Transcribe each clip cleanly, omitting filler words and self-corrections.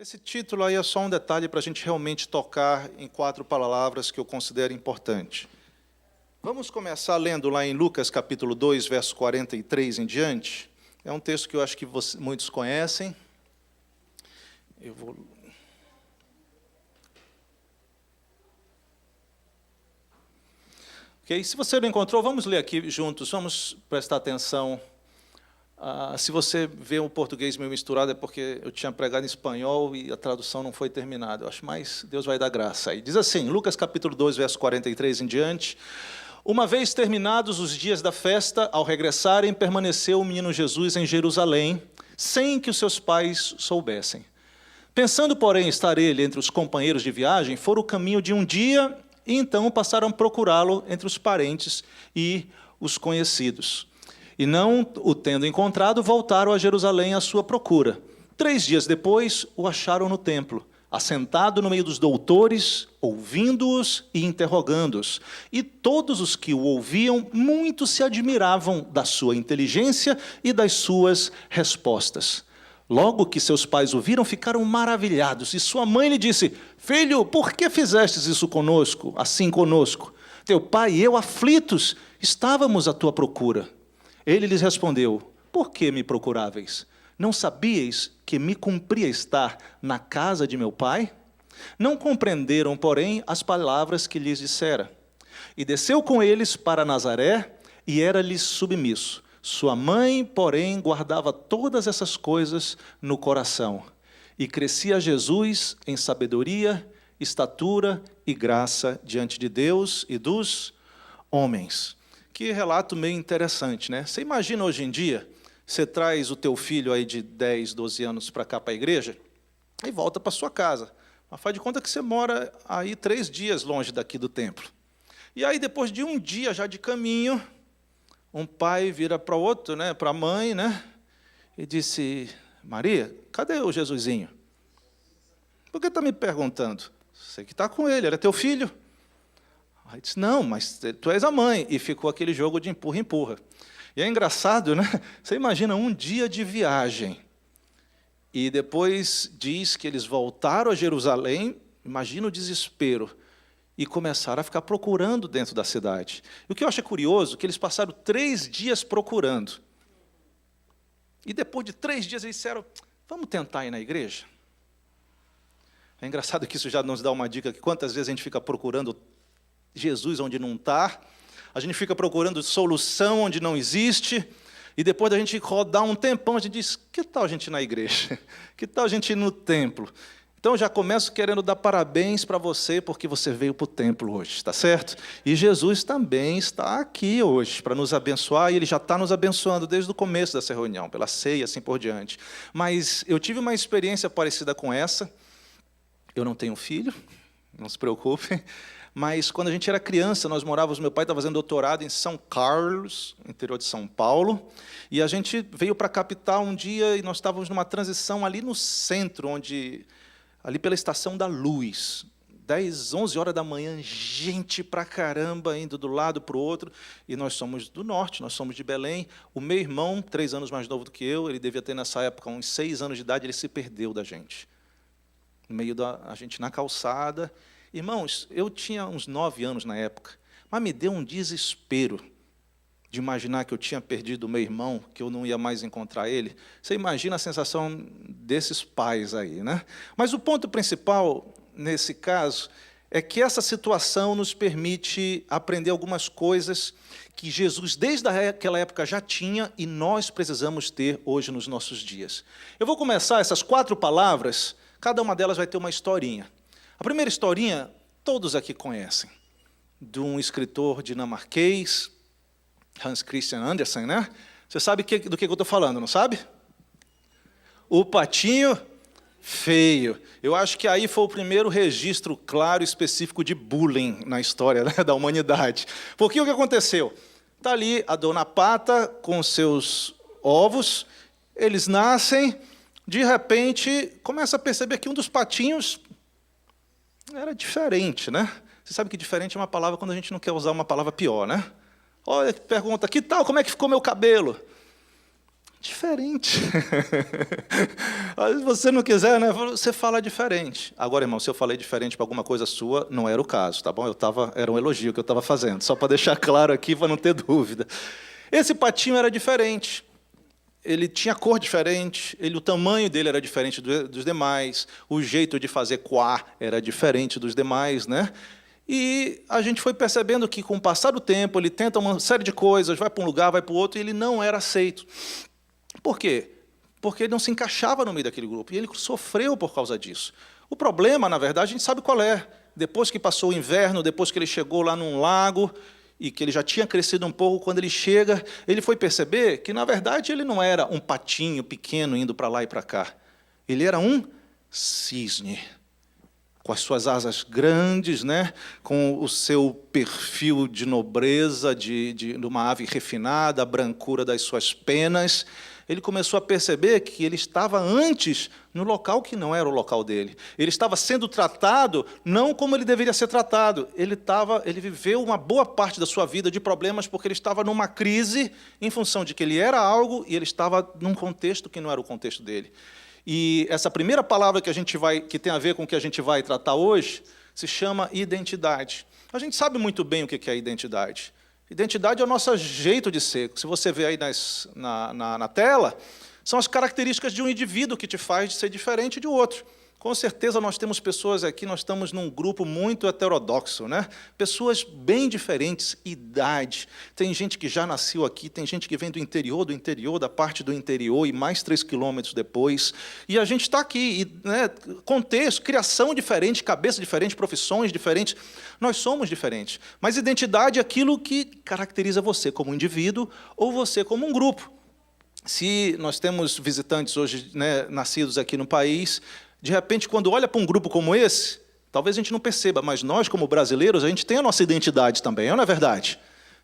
Esse título aí é só um detalhe para a gente realmente tocar em 4 palavras que eu considero importante. Vamos começar lendo lá em Lucas, capítulo 2, verso 43 em diante. É um texto que eu acho que muitos conhecem. Ok? Se você não encontrou, vamos ler aqui juntos, vamos prestar atenção. Se você vê o português meio misturado, é porque eu tinha pregado em espanhol e a tradução não foi terminada. Eu acho mais Deus vai dar graça aí. Diz assim, Lucas capítulo 2, verso 43 em diante. Uma vez terminados os dias da festa, ao regressarem, permaneceu o menino Jesus em Jerusalém, sem que os seus pais soubessem. Pensando, porém, estar ele entre os companheiros de viagem, foram o caminho de um dia, e então passaram a procurá-lo entre os parentes e os conhecidos. E não o tendo encontrado, voltaram a Jerusalém à sua procura. 3 dias depois, o acharam no templo, assentado no meio dos doutores, ouvindo-os e interrogando-os. E todos os que o ouviam, muito se admiravam da sua inteligência e das suas respostas. Logo que seus pais o viram, ficaram maravilhados. E sua mãe lhe disse, filho, por que fizestes isso conosco, assim conosco? Teu pai e eu, aflitos, estávamos à tua procura. Ele lhes respondeu, por que me procuráveis? Não sabíeis que me cumpria estar na casa de meu pai? Não compreenderam, porém, as palavras que lhes dissera. E desceu com eles para Nazaré, e era-lhes submisso. Sua mãe, porém, guardava todas essas coisas no coração. E crescia Jesus em sabedoria, estatura e graça diante de Deus e dos homens. Que relato meio interessante, né? Você imagina hoje em dia, você traz o teu filho aí de 10, 12 anos para cá, para a igreja, e volta para sua casa. Mas faz de conta que você mora aí 3 dias longe daqui do templo. E aí, depois de um dia já de caminho, um pai vira para o outro, né, para a mãe, né, e disse, Maria, cadê o Jesusinho? Por que está me perguntando? Você que está com ele, era teu filho. Aí disse, não, mas tu és a mãe. E ficou aquele jogo de empurra-empurra. E é engraçado, né? Você imagina um dia de viagem. E depois diz que eles voltaram a Jerusalém, imagina o desespero, e começaram a ficar procurando dentro da cidade. E o que eu acho curioso, é que eles passaram 3 dias procurando. E depois de 3 dias eles disseram, vamos tentar ir na igreja? É engraçado que isso já nos dá uma dica, que quantas vezes a gente fica procurando Jesus onde não está, a gente fica procurando solução onde não existe, e depois da gente rodar um tempão, a gente diz, que tal a gente ir na igreja? Que tal a gente ir no templo? Então, eu já começo querendo dar parabéns para você, porque você veio para o templo hoje, está certo? E Jesus também está aqui hoje para nos abençoar, e Ele já está nos abençoando desde o começo dessa reunião, pela ceia, assim por diante. Mas eu tive uma experiência parecida com essa. Eu não tenho filho, não se preocupem. Mas quando a gente era criança, nós morávamos, meu pai estava fazendo doutorado em São Carlos, interior de São Paulo, e a gente veio para a capital um dia e nós estávamos numa transição ali no centro, ali pela Estação da Luz, 10, 11 horas da manhã, gente pra caramba, indo do lado para o outro, e nós somos do norte, nós somos de Belém. O meu irmão, 3 anos mais novo do que eu, ele devia ter nessa época uns 6 anos de idade, ele se perdeu da gente, no meio a gente na calçada. Irmãos, eu tinha uns 9 anos na época, mas me deu um desespero de imaginar que eu tinha perdido o meu irmão, que eu não ia mais encontrar ele. Você imagina a sensação desses pais aí, né? Mas o ponto principal, nesse caso, é que essa situação nos permite aprender algumas coisas que Jesus, desde aquela época, já tinha e nós precisamos ter hoje nos nossos dias. Eu vou começar essas 4 palavras, cada uma delas vai ter uma historinha. A primeira historinha, todos aqui conhecem, de um escritor dinamarquês, Hans Christian Andersen, né? Você sabe do que eu estou falando, não sabe? O patinho feio. Eu acho que aí foi o primeiro registro claro e específico de bullying na história, né, da humanidade. Porque o que aconteceu? Está ali a dona Pata com seus ovos, eles nascem, de repente, começa a perceber que um dos patinhos era diferente, né? Você sabe que diferente é uma palavra quando a gente não quer usar uma palavra pior, né? Olha, pergunta, que tal, como é que ficou meu cabelo? Diferente. Se você não quiser, né, você fala diferente. Agora, irmão, se eu falei diferente para alguma coisa sua, não era o caso, tá bom? Era um elogio que eu estava fazendo, só para deixar claro aqui, para não ter dúvida. Esse patinho era diferente. Ele tinha cor diferente, o tamanho dele era diferente dos demais, o jeito de fazer quá era diferente dos demais, né? E a gente foi percebendo que, com o passar do tempo, ele tenta uma série de coisas, vai para um lugar, vai para o outro, e ele não era aceito. Por quê? Porque ele não se encaixava no meio daquele grupo, e ele sofreu por causa disso. O problema, na verdade, a gente sabe qual é. Depois que passou o inverno, depois que ele chegou lá num lago, e que ele já tinha crescido um pouco, quando ele chega, ele foi perceber que, na verdade, ele não era um patinho pequeno indo para lá e para cá. Ele era um cisne, com as suas asas grandes, né? Com o seu perfil de nobreza, de uma ave refinada, a brancura das suas penas. Ele começou a perceber que ele estava antes no local que não era o local dele. Ele estava sendo tratado não como ele deveria ser tratado. Ele viveu uma boa parte da sua vida de problemas porque ele estava numa crise em função de que ele era algo e ele estava num contexto que não era o contexto dele. E essa primeira palavra que tem a ver com o que a gente vai tratar hoje se chama identidade. A gente sabe muito bem o que é identidade. Identidade é o nosso jeito de ser. Se você vê aí na tela, são as características de um indivíduo que te faz de ser diferente de outro. Com certeza nós temos pessoas aqui, nós estamos num grupo muito heterodoxo, né? Pessoas bem diferentes, idade. Tem gente que já nasceu aqui, tem gente que vem do interior, da parte do interior, e mais 3 quilômetros depois. E a gente está aqui, né? Contexto, criação diferente, cabeça diferente, profissões diferentes. Nós somos diferentes. Mas identidade é aquilo que caracteriza você como indivíduo ou você como um grupo. Se nós temos visitantes hoje, né, nascidos aqui no país, de repente, quando olha para um grupo como esse, talvez a gente não perceba, mas nós, como brasileiros, a gente tem a nossa identidade também, não é verdade?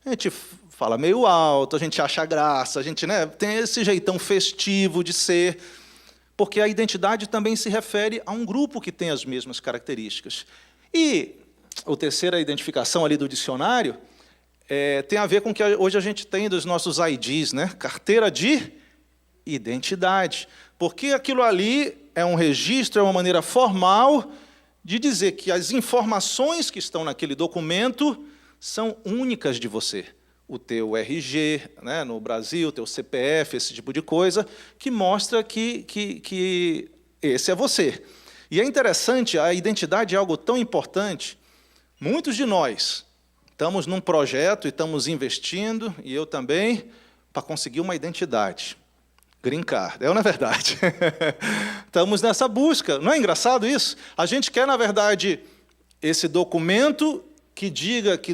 A gente fala meio alto, a gente acha graça, a gente, né, tem esse jeitão festivo de ser, porque a identidade também se refere a um grupo que tem as mesmas características. E a terceira identificação ali do dicionário tem a ver com o que hoje a gente tem dos nossos IDs, né? Carteira de identidade. Porque aquilo ali é um registro, é uma maneira formal de dizer que as informações que estão naquele documento são únicas de você. O teu RG, né, no Brasil, o teu CPF, esse tipo de coisa, que mostra que esse é você. E é interessante, a identidade é algo tão importante. Muitos de nós estamos num projeto e estamos investindo, e eu também, para conseguir uma identidade. Green Card, não é verdade? Estamos nessa busca. Não é engraçado isso? A gente quer, na verdade, esse documento que diga que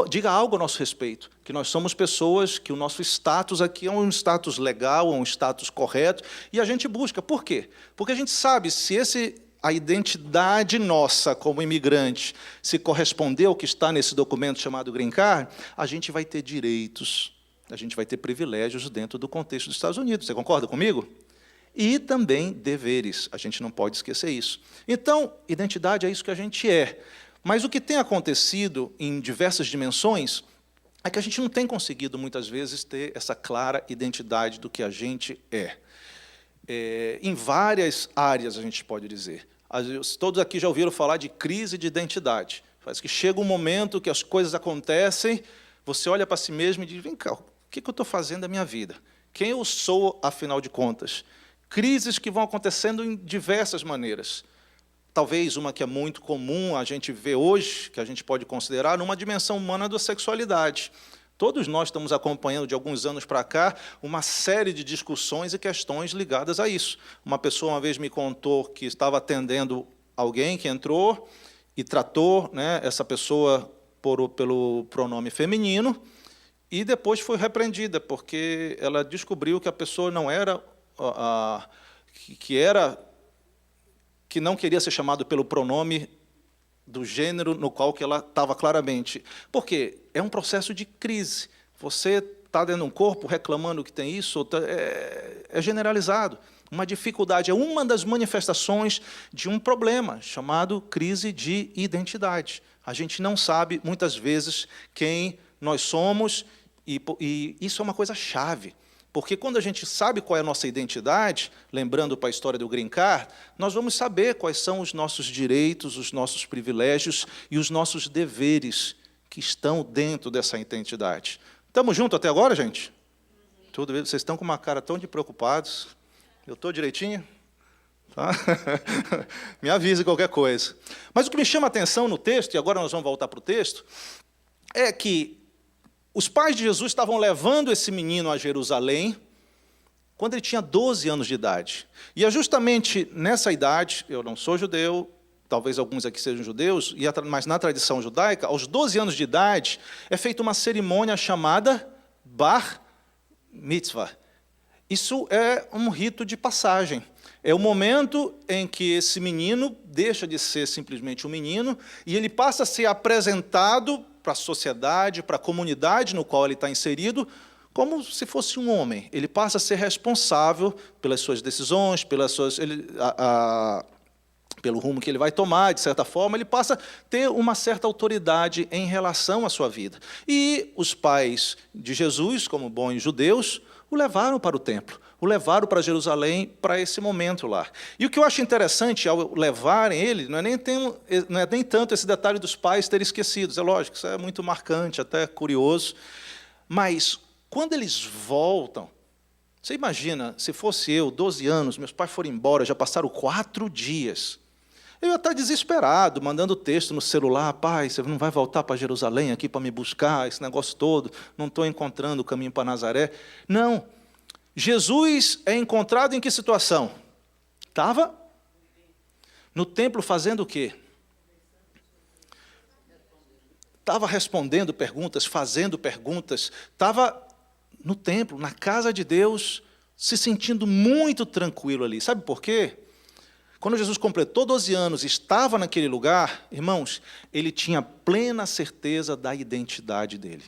diga algo a nosso respeito, que nós somos pessoas, que o nosso status aqui é um status legal, é um status correto, e a gente busca. Por quê? Porque a gente sabe, se a identidade nossa como imigrante se corresponder ao que está nesse documento chamado Green Card, a gente vai ter direitos, a gente vai ter privilégios dentro do contexto dos Estados Unidos. Você concorda comigo? E também deveres, a gente não pode esquecer isso. Então, identidade é isso que a gente é. Mas o que tem acontecido em diversas dimensões é que a gente não tem conseguido, muitas vezes, ter essa clara identidade do que a gente é. Em várias áreas, a gente pode dizer. Todos aqui já ouviram falar de crise de identidade. Parece que chega um momento que as coisas acontecem, você olha para si mesmo e diz, vem cá, o que eu estou fazendo da minha vida? Quem eu sou, afinal de contas? Crises que vão acontecendo em diversas maneiras. Talvez uma que é muito comum a gente ver hoje, que a gente pode considerar, numa dimensão humana da sexualidade. Todos nós estamos acompanhando, de alguns anos para cá, uma série de discussões e questões ligadas a isso. Uma pessoa uma vez me contou que estava atendendo alguém que entrou e tratou, né, essa pessoa pelo pronome feminino, e depois foi repreendida, porque ela descobriu que a pessoa não era que não queria ser chamado pelo pronome do gênero no qual que ela estava claramente. Por quê? É um processo de crise. Você está dentro de um corpo reclamando que tem isso, é generalizado. Uma dificuldade, é uma das manifestações de um problema chamado crise de identidade. A gente não sabe, muitas vezes, quem nós somos, e isso é uma coisa chave. Porque quando a gente sabe qual é a nossa identidade, lembrando para a história do Green Card, nós vamos saber quais são os nossos direitos, os nossos privilégios e os nossos deveres que estão dentro dessa identidade. Estamos juntos até agora, gente? Tudo bem? Vocês estão com uma cara tão de preocupados. Eu estou direitinho? Tá? Me avise qualquer coisa. Mas o que me chama a atenção no texto, e agora nós vamos voltar para o texto, é que os pais de Jesus estavam levando esse menino a Jerusalém quando ele tinha 12 anos de idade. E é justamente nessa idade, eu não sou judeu, talvez alguns aqui sejam judeus, mas na tradição judaica, aos 12 anos de idade, é feita uma cerimônia chamada Bar Mitzvah. Isso é um rito de passagem. É o momento em que esse menino deixa de ser simplesmente um menino e ele passa a ser apresentado para a sociedade, para a comunidade no qual ele está inserido, como se fosse um homem. Ele passa a ser responsável pelas suas decisões, pelo rumo que ele vai tomar, de certa forma, ele passa a ter uma certa autoridade em relação à sua vida. E os pais de Jesus, como bons judeus, o levaram para o templo, o levaram para Jerusalém para esse momento lá. E o que eu acho interessante ao levarem ele, não é nem tanto esse detalhe dos pais terem esquecido, é lógico, isso é muito marcante, até curioso, mas quando eles voltam, você imagina, se fosse eu, 12 anos, meus pais foram embora, já passaram 4 dias, eu ia estar desesperado, mandando texto no celular, pai, você não vai voltar para Jerusalém aqui para me buscar, esse negócio todo, não estou encontrando o caminho para Nazaré. Não. Jesus é encontrado em que situação? Estava no templo fazendo o quê? Estava respondendo perguntas, fazendo perguntas, estava no templo, na casa de Deus, se sentindo muito tranquilo ali. Sabe por quê? Quando Jesus completou 12 anos e estava naquele lugar, irmãos, ele tinha plena certeza da identidade dele.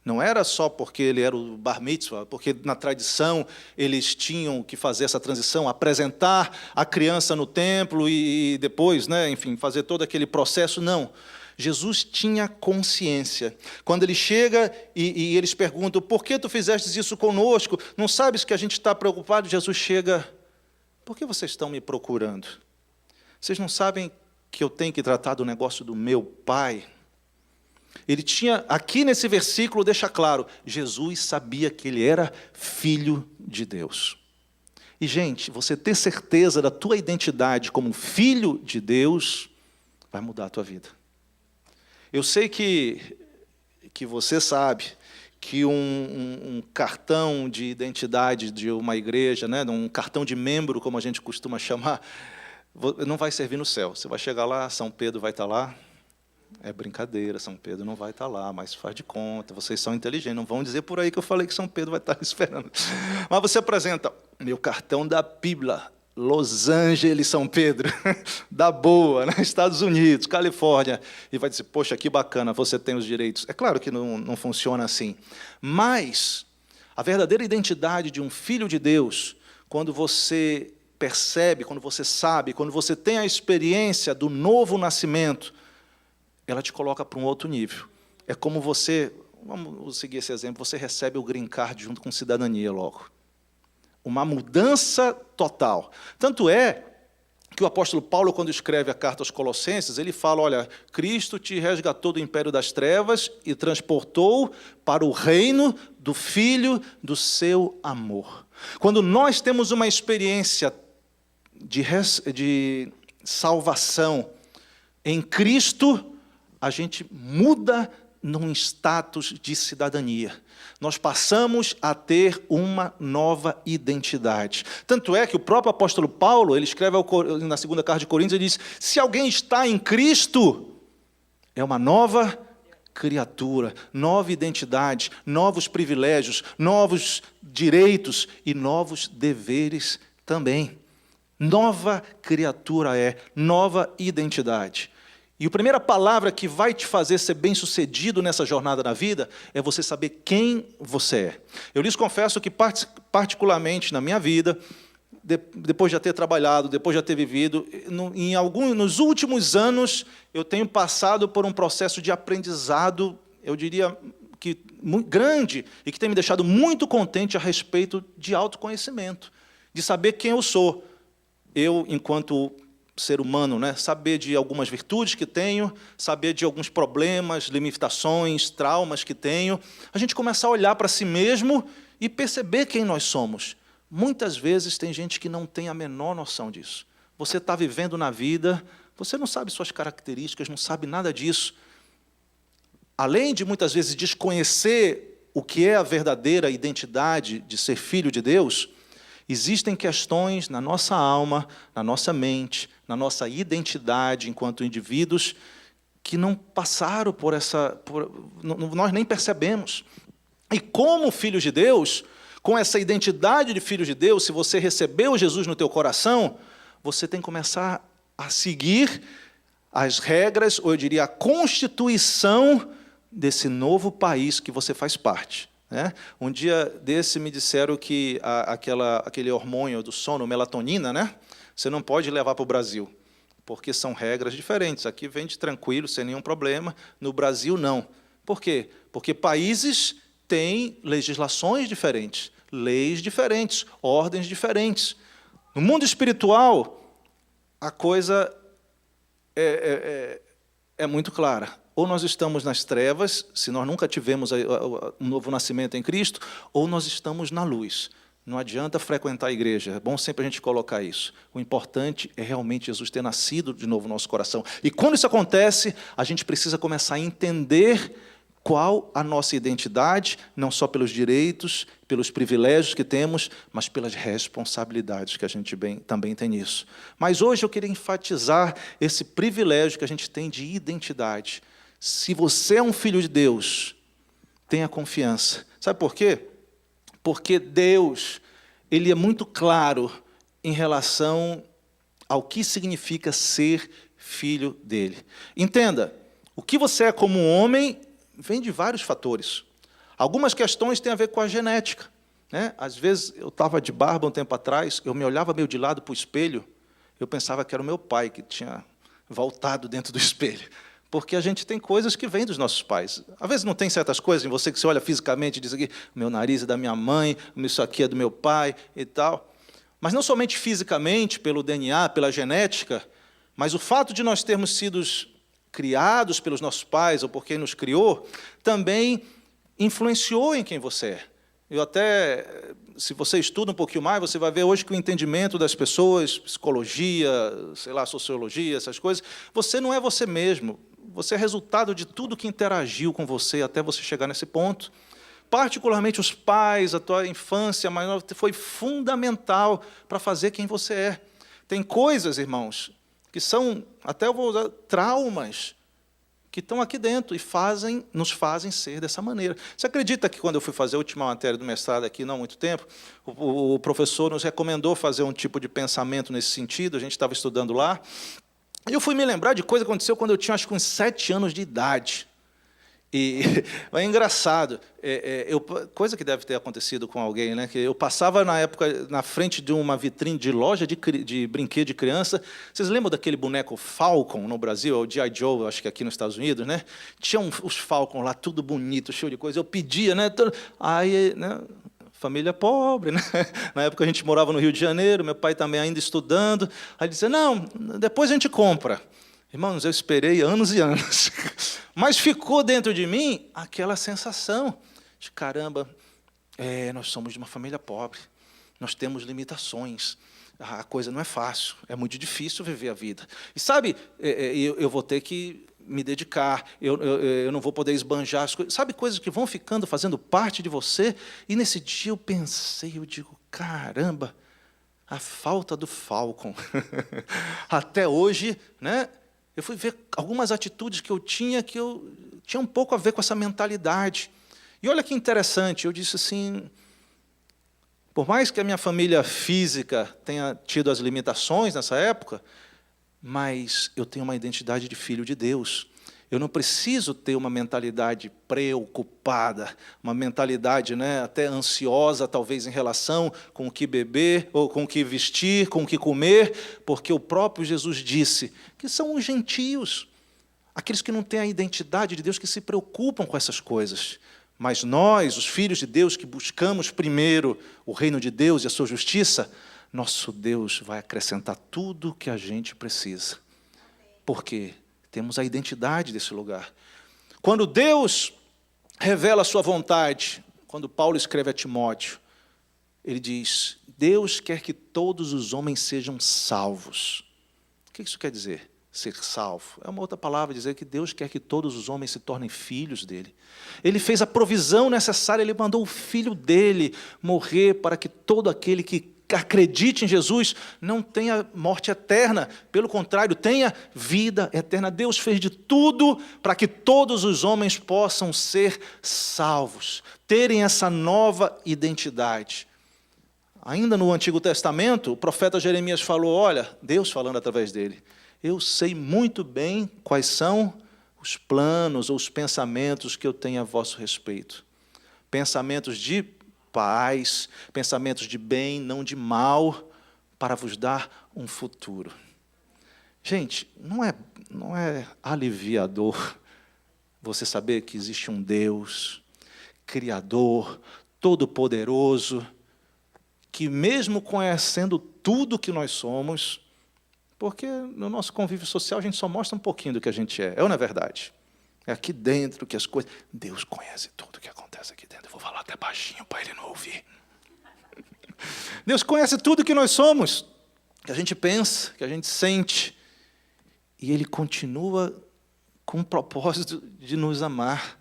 Não era só porque ele era o bar mitzvah, porque na tradição eles tinham que fazer essa transição, apresentar a criança no templo e depois, enfim, fazer todo aquele processo. Não. Jesus tinha consciência. Quando ele chega e eles perguntam, por que tu fizeste isso conosco? Não sabes que a gente está preocupado? Jesus chega, por que vocês estão me procurando? Vocês não sabem que eu tenho que tratar do negócio do meu Pai? Ele tinha, aqui nesse versículo deixa claro, Jesus sabia que ele era filho de Deus. E, gente, você ter certeza da tua identidade como filho de Deus, vai mudar a tua vida. Eu sei que você sabe que um cartão de identidade de uma igreja, um cartão de membro, como a gente costuma chamar, não vai servir no céu. Você vai chegar lá, São Pedro vai estar lá. É brincadeira, São Pedro não vai estar lá, mas faz de conta, vocês são inteligentes, não vão dizer por aí que eu falei que São Pedro vai estar esperando. Mas você apresenta, meu cartão da Bíblia, Los Angeles, São Pedro, da boa, Estados Unidos, Califórnia, e vai dizer, poxa, que bacana, você tem os direitos. É claro que não funciona assim, mas a verdadeira identidade de um filho de Deus, quando você percebe, quando você sabe, quando você tem a experiência do novo nascimento, ela te coloca para um outro nível. É como você, vamos seguir esse exemplo, você recebe o Green Card junto com cidadania logo. Uma mudança total. Tanto é que o apóstolo Paulo, quando escreve a carta aos Colossenses, ele fala, olha, Cristo te resgatou do império das trevas e transportou para o reino do Filho do seu amor. Quando nós temos uma experiência de salvação em Cristo, a gente muda num status de cidadania. Nós passamos a ter uma nova identidade. Tanto é que o próprio apóstolo Paulo, ele escreve na segunda carta de Coríntios, ele diz, se alguém está em Cristo, é uma nova criatura, nova identidade, novos privilégios, novos direitos e novos deveres também. Nova criatura nova identidade. E a primeira palavra que vai te fazer ser bem-sucedido nessa jornada na vida é você saber quem você é. Eu lhes confesso que, particularmente na minha vida, depois de já ter trabalhado, depois de já ter vivido, nos últimos anos, eu tenho passado por um processo de aprendizado, eu diria, grande e que tem me deixado muito contente a respeito de autoconhecimento, de saber quem eu sou. Eu, enquanto ser humano, né? Saber de algumas virtudes que tenho, saber de alguns problemas, limitações, traumas que tenho. A gente começa a olhar para si mesmo e perceber quem nós somos. Muitas vezes tem gente que não tem a menor noção disso. Você está vivendo na vida, você não sabe suas características, não sabe nada disso. Além de, muitas vezes, desconhecer o que é a verdadeira identidade de ser filho de Deus, existem questões na nossa alma, na nossa mente, na nossa identidade enquanto indivíduos, que não passaram por essa... nós nem percebemos. E como filhos de Deus, com essa identidade de filho de Deus, se você recebeu Jesus no teu coração, você tem que começar a seguir as regras, ou eu diria a constituição desse novo país que você faz parte. Um dia desse me disseram que aquele hormônio do sono, melatonina, né? Você não pode levar para o Brasil, porque são regras diferentes. Aqui vende tranquilo, sem nenhum problema. No Brasil, não. Por quê? Porque países têm legislações diferentes, leis diferentes, ordens diferentes. No mundo espiritual, a coisa é muito clara. Ou nós estamos nas trevas, se nós nunca tivemos um novo nascimento em Cristo, ou nós estamos na luz. Não adianta frequentar a igreja, é bom sempre a gente colocar isso. O importante é realmente Jesus ter nascido de novo no nosso coração. E quando isso acontece, a gente precisa começar a entender qual a nossa identidade, não só pelos direitos, pelos privilégios que temos, mas pelas responsabilidades que a gente também tem nisso. Mas hoje eu queria enfatizar esse privilégio que a gente tem de identidade. Se você é um filho de Deus, tenha confiança. Sabe por quê? Porque Deus, Ele é muito claro em relação ao que significa ser filho dEle. Entenda, o que você é como um homem vem de vários fatores. Algumas questões têm a ver com a genética. Às vezes, eu estava de barba um tempo atrás, eu me olhava meio de lado para o espelho, eu pensava que era o meu pai que tinha voltado dentro do espelho. Porque a gente tem coisas que vêm dos nossos pais. Às vezes não tem certas coisas em você que você olha fisicamente e diz aqui, meu nariz é da minha mãe, isso aqui é do meu pai e tal. Mas não somente fisicamente, pelo DNA, pela genética, mas o fato de nós termos sido criados pelos nossos pais ou por quem nos criou, também influenciou em quem você é. Eu até, se você estuda um pouquinho mais, você vai ver hoje que o entendimento das pessoas, psicologia, sei lá, sociologia, essas coisas, você não é você mesmo. Você é resultado de tudo que interagiu com você até você chegar nesse ponto. Particularmente os pais, a tua infância maior, foi fundamental para fazer quem você é. Tem coisas, irmãos, que são, até eu vou usar, traumas, que estão aqui dentro e nos fazem ser dessa maneira. Você acredita que quando eu fui fazer a última matéria do mestrado aqui, não há muito tempo, o professor nos recomendou fazer um tipo de pensamento nesse sentido, a gente estava estudando lá, e eu fui me lembrar de coisa que aconteceu quando eu tinha, acho que uns 7 anos de idade. E é engraçado, coisa que deve ter acontecido com alguém, né? Que eu passava, na época, na frente de uma vitrine de loja de brinquedo de criança. Vocês lembram daquele boneco Falcon no Brasil? O G.I. Joe, acho que aqui nos Estados Unidos, né? Tinha os Falcon lá, tudo bonito, cheio de coisa. Eu pedia, né? Aí, né? Família pobre, né? Na época a gente morava no Rio de Janeiro, meu pai também ainda estudando. Aí ele dizia, não, depois a gente compra. Irmãos, eu esperei anos e anos, mas ficou dentro de mim aquela sensação de, caramba, nós somos de uma família pobre, nós temos limitações, a coisa não é fácil, é muito difícil viver a vida. E sabe, eu vou ter que me dedicar, eu não vou poder esbanjar as coisas. Sabe, coisas que vão ficando, fazendo parte de você, e nesse dia eu pensei, eu digo, caramba, a falta do Falcon. Até hoje, né? Eu fui ver algumas atitudes que eu tinha um pouco a ver com essa mentalidade. E olha que interessante, eu disse assim, por mais que a minha família física tenha tido as limitações nessa época, mas eu tenho uma identidade de filho de Deus. Eu não preciso ter uma mentalidade preocupada, uma mentalidade, né, até ansiosa, talvez, em relação com o que beber, ou com o que vestir, com o que comer, porque o próprio Jesus disse que são os gentios, aqueles que não têm a identidade de Deus, que se preocupam com essas coisas. Mas nós, os filhos de Deus, que buscamos primeiro o reino de Deus e a sua justiça, nosso Deus vai acrescentar tudo o que a gente precisa. Porque temos a identidade desse lugar. Quando Deus revela a sua vontade, quando Paulo escreve a Timóteo, ele diz: Deus quer que todos os homens sejam salvos. O que isso quer dizer? Ser salvo. É uma outra palavra, dizer que Deus quer que todos os homens se tornem filhos dele. Ele fez a provisão necessária, ele mandou o filho dele morrer para que todo aquele que acredite em Jesus não tenha morte eterna, pelo contrário, tenha vida eterna. Deus fez de tudo para que todos os homens possam ser salvos, terem essa nova identidade. Ainda no Antigo Testamento, o profeta Jeremias falou, olha, Deus falando através dele, eu sei muito bem quais são os planos ou os pensamentos que eu tenho a vosso respeito. Pensamentos de paz, pensamentos de bem, não de mal, para vos dar um futuro. Gente, não é aliviador você saber que existe um Deus, Criador, Todo-Poderoso, que mesmo conhecendo tudo que nós somos, porque no nosso convívio social a gente só mostra um pouquinho do que a gente é ou não é verdade? É aqui dentro que as coisas... Deus conhece tudo o que acontece aqui dentro. Eu vou falar até baixinho para ele não ouvir. Deus conhece tudo que nós somos, que a gente pensa, que a gente sente. E Ele continua com o propósito de nos amar.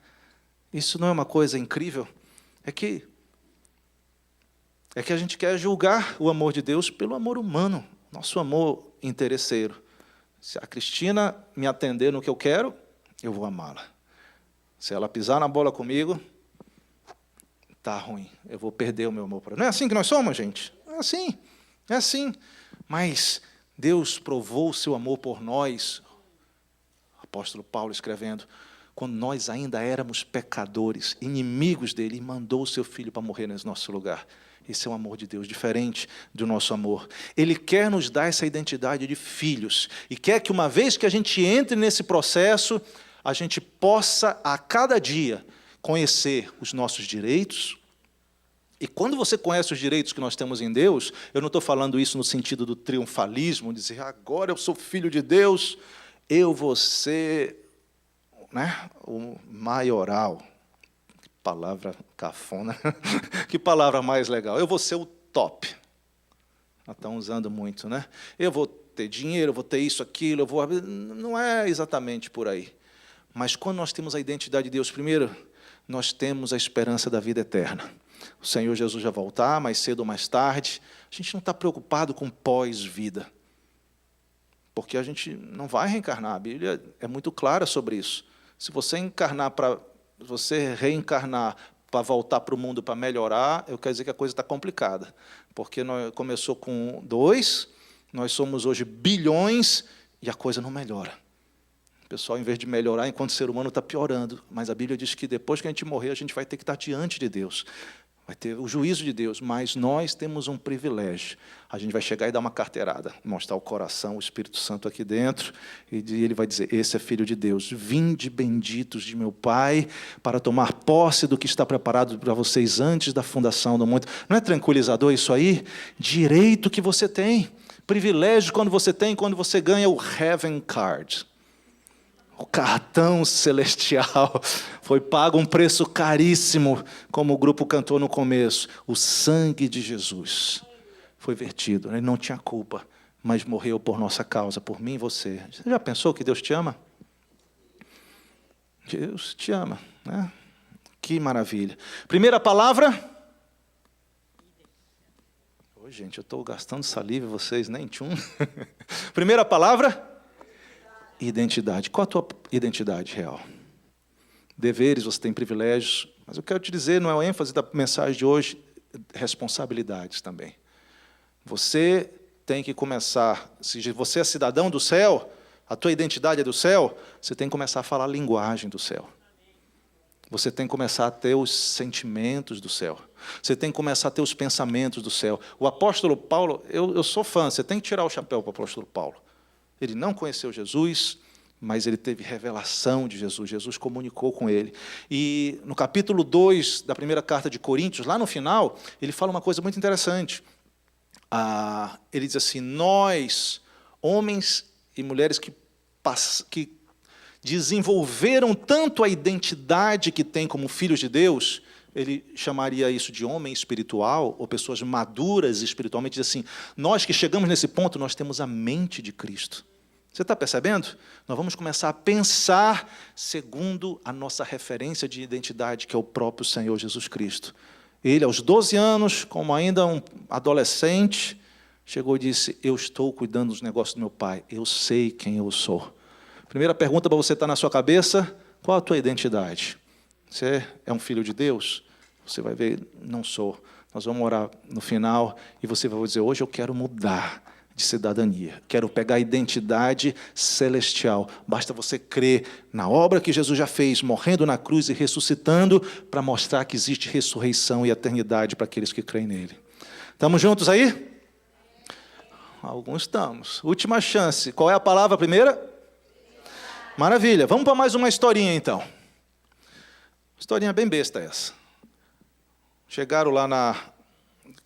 Isso não é uma coisa incrível? É que a gente quer julgar o amor de Deus pelo amor humano, nosso amor interesseiro. Se a Cristina me atender no que eu quero, eu vou amá-la. Se ela pisar na bola comigo, está ruim. Eu vou perder o meu amor por ela. Não é assim que nós somos, gente? É assim. Mas Deus provou o seu amor por nós, o apóstolo Paulo escrevendo, quando nós ainda éramos pecadores, inimigos dele, e mandou o seu filho para morrer nesse nosso lugar. Esse é um amor de Deus, diferente do nosso amor. Ele quer nos dar essa identidade de filhos, e quer que uma vez que a gente entre nesse processo, a gente possa, a cada dia, conhecer os nossos direitos. E quando você conhece os direitos que nós temos em Deus, eu não estou falando isso no sentido do triunfalismo, dizer, agora eu sou filho de Deus, eu vou ser, o maioral. Que palavra cafona. Que palavra mais legal. Eu vou ser o top. Estão usando muito, né? Eu vou ter dinheiro, eu vou ter isso, aquilo, Não é exatamente por aí. Mas quando nós temos a identidade de Deus primeiro, nós temos a esperança da vida eterna. O Senhor Jesus vai voltar, mais cedo ou mais tarde. A gente não está preocupado com pós-vida, porque a gente não vai reencarnar. A Bíblia é muito clara sobre isso. Se você reencarnar para voltar para o mundo para melhorar, eu quero dizer que a coisa está complicada. Porque começou com 2, nós somos hoje bilhões e a coisa não melhora. O pessoal, em vez de melhorar, enquanto ser humano, está piorando. Mas a Bíblia diz que depois que a gente morrer, a gente vai ter que estar diante de Deus. Vai ter o juízo de Deus. Mas nós temos um privilégio. A gente vai chegar e dar uma carteirada, mostrar o coração, o Espírito Santo aqui dentro, e ele vai dizer, esse é filho de Deus. Vinde benditos de meu Pai, para tomar posse do que está preparado para vocês antes da fundação do mundo. Não é tranquilizador isso aí? Direito que você tem. Privilégio quando você ganha o Heaven Card. O cartão celestial, foi pago um preço caríssimo, como o grupo cantou no começo. O sangue de Jesus foi vertido. Ele não tinha culpa, mas morreu por nossa causa, por mim e você. Você já pensou que Deus te ama? Deus te ama, né? Que maravilha. Primeira palavra. Oi, gente, eu estou gastando saliva, vocês nem tchum. Primeira palavra. Identidade. Qual a tua identidade real? Deveres, você tem privilégios, mas eu quero te dizer, não é o ênfase da mensagem de hoje, responsabilidades também. Você tem que começar, se você é cidadão do céu, a tua identidade é do céu, você tem que começar a falar a linguagem do céu. Você tem que começar a ter os sentimentos do céu. Você tem que começar a ter os pensamentos do céu. O apóstolo Paulo, eu sou fã, você tem que tirar o chapéu para o apóstolo Paulo. Ele não conheceu Jesus, mas ele teve revelação de Jesus. Jesus comunicou com ele. E no capítulo 2 da primeira carta de Coríntios, lá no final, ele fala uma coisa muito interessante. Ele diz assim: nós, homens e mulheres que desenvolveram tanto a identidade que tem como filhos de Deus, ele chamaria isso de homem espiritual, ou pessoas maduras espiritualmente, diz assim: nós que chegamos nesse ponto, nós temos a mente de Cristo. Você está percebendo? Nós vamos começar a pensar segundo a nossa referência de identidade, que é o próprio Senhor Jesus Cristo. Ele, aos 12 anos, como ainda um adolescente, chegou e disse: eu estou cuidando dos negócios do meu pai, eu sei quem eu sou. Primeira pergunta para você estar na sua cabeça: qual a tua identidade? Você é um filho de Deus? Você vai ver: não sou. Nós vamos orar no final e você vai dizer: hoje eu quero mudar de cidadania, quero pegar a identidade celestial. Basta você crer na obra que Jesus já fez, morrendo na cruz e ressuscitando, para mostrar que existe ressurreição e eternidade para aqueles que creem nele. Estamos juntos aí? Alguns estamos. Última chance. Qual é a palavra primeira? Maravilha. Vamos para mais uma historinha, então. Historinha bem besta essa. Chegaram lá na